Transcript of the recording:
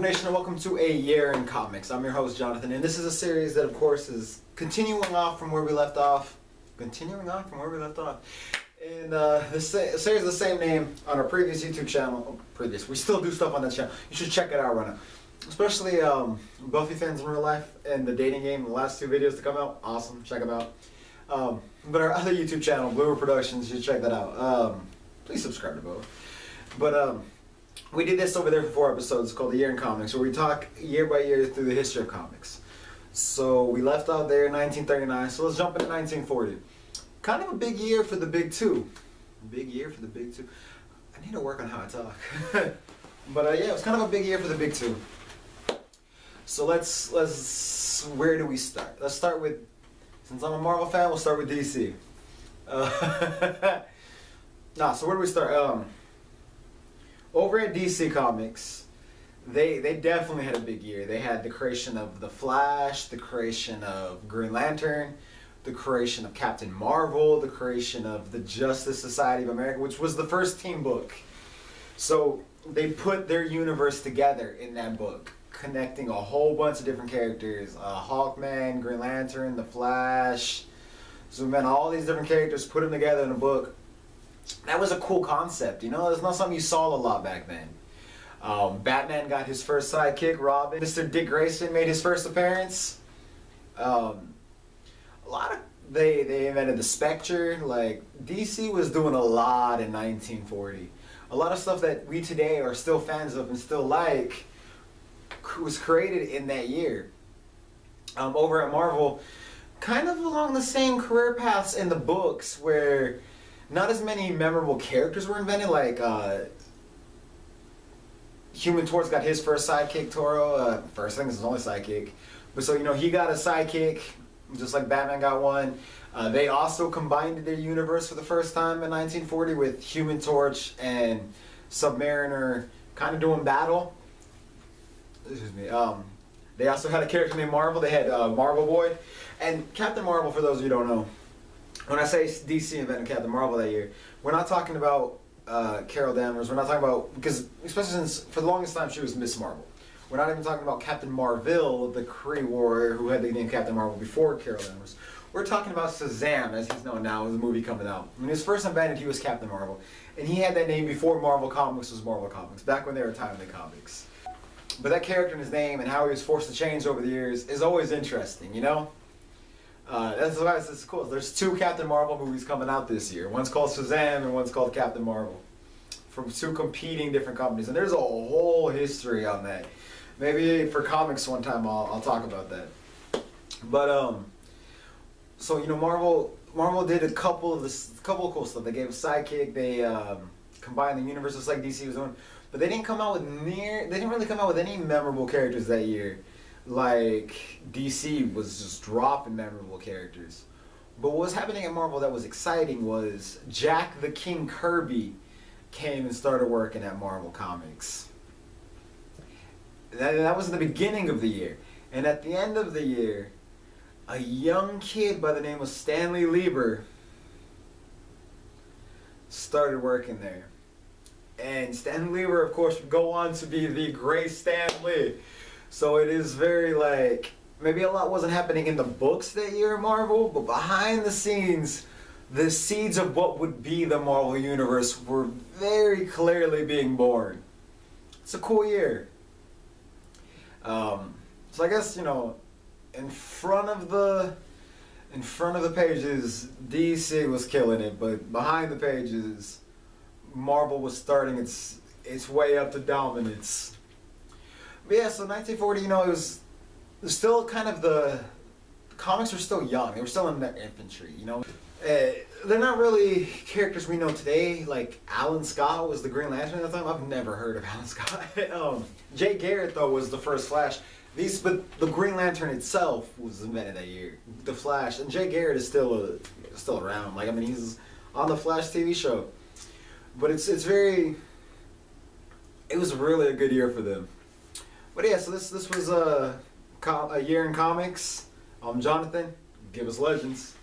Nation, and welcome to A Year in Comics. I'm your host, Jonathan, and this is a series that, of course, is continuing off from where we left off. And this series is the same name on our previous YouTube channel. We still do stuff on that channel. You should check it out right now. Especially Buffy fans in real life and the dating game, the last two videos to come out. Awesome, check them out. But our other YouTube channel, Bloomer Productions, you should check that out. Please subscribe to both. But we did this over there for 4 episodes called A Year in Comics, where we talk year by year through the history of comics. So we left out there in 1939, so let's jump into 1940. Kind of a big year for the big two. Big year for the big two. I need to work on how I talk. But yeah, it was kind of a big year for the big two. So where do we start? Let's start with, since I'm a Marvel fan, we'll start with DC. So where do we start? Over at DC Comics, they definitely had a big year. They had the creation of The Flash, the creation of Green Lantern, the creation of Captain Marvel, the creation of the Justice Society of America, which was the first team book. So they put their universe together in that book, connecting a whole bunch of different characters. Hawkman, Green Lantern, The Flash, Superman, all these different characters, put them together in a book. That was a cool concept, you know. It's not something you saw a lot back then. Batman got his first sidekick, Robin. Mr. Dick Grayson made his first appearance. They invented the Spectre. Like, DC was doing a lot in 1940. A lot of stuff that we today are still fans of and still like was created in that year. Over at Marvel, kind of along the same career paths in the books, where not as many memorable characters were invented. Like Human Torch got his first sidekick, Toro. First thing, this is his only sidekick. But so, you know, he got a sidekick, just like Batman got one. They also combined their universe for the first time in 1940 with Human Torch and Submariner kind of doing battle. Excuse me. They also had a character named Marvel. They had Marvel Boy. And Captain Marvel, for those of you who don't know, when I say DC invented Captain Marvel that year, we're not talking about Carol Danvers. We're not talking about, because especially since for the longest time she was Miss Marvel. We're not even talking about Captain Marvel, the Kree warrior who had the name Captain Marvel before Carol Danvers. We're talking about Shazam, as he's known now, with the movie coming out. When he was first invented, he was Captain Marvel. And he had that name before Marvel Comics was Marvel Comics, back when they were Timely Comics. But that character and his name and how he was forced to change over the years is always interesting, you know? That's why it's cool. There's 2 Captain Marvel movies coming out this year. One's called Shazam and one's called Captain Marvel. From 2 competing different companies. And there's a whole history on that. Maybe for comics one time I'll talk about that. But so, you know, Marvel did a couple of cool stuff. They gave a sidekick, they combined the universes like DC was doing. But they didn't really come out with any memorable characters that year. Like DC was just dropping memorable characters. But what was happening at Marvel that was exciting was Jack the King Kirby came and started working at Marvel Comics. That was the beginning of the year. And at the end of the year, a young kid by the name of Stanley Lieber started working there. And Stanley Lieber, of course, would go on to be the great Stan Lee. So it is very, like, maybe a lot wasn't happening in the books that year at Marvel, but behind the scenes, the seeds of what would be the Marvel Universe were very clearly being born. It's a cool year. So I guess, you know, in front of the pages, DC was killing it, but behind the pages, Marvel was starting its way up to dominance. But yeah, so 1940, you know, it was still kind of the comics were still young. They were still in their infancy, you know. They're not really characters we know today. Like Alan Scott was the Green Lantern at the time. I've never heard of Alan Scott. Jay Garritt, though, was the first Flash. But the Green Lantern itself was invented that year. The Flash, and Jay Garritt is still around. Like, I mean, he's on the Flash TV show. But it was really a good year for them. But yeah, so this was a year in comics. I'm Jonathan. Give us legends.